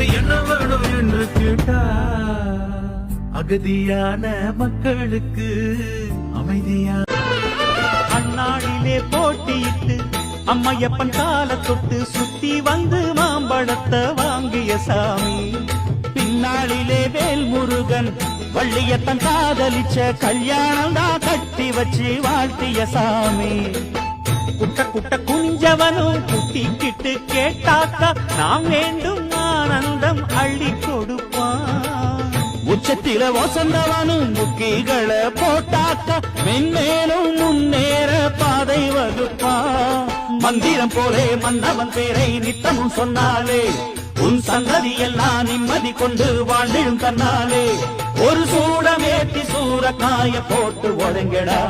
உனக்கு என்ன வேணும் என்று கேட்டா அகதியான மக்களுக்கு அமைதியா அந்நாளிலே போட்டியிட்டு அம்மையப்பன் கால தொட்டு சுத்தி வந்து மாம்பழத்தை வாங்கிய சாமி. பின்னாளிலே வேல் முருகன் வள்ளியத்தன் காதலிச்ச கல்யாணம் தான் கட்டி வச்சு வாழ்த்திய சாமி. குட்ட குட்ட குஞ்சவனும் குட்டிக்கிட்டு கேட்டாக்கா நாம் வேண்டும் ஆனந்தம் அள்ளி கொடுப்பான். உச்சத்தில வசந்தவனும் முக்கிகளை போட்டாக்கா மென்மேலும் முன்னேற பாதை வகுப்பான். மந்திரம் போலே மன்னவன் பேரை நித்தமும் சொன்னாலே உன் சந்ததி எல்லாம் நிம்மதி கொண்டு வாழ்ந்திடும் தன்னாலே. ஒரு சூடமேத்தி சூற காய போட்டு ஒழுங்கடா.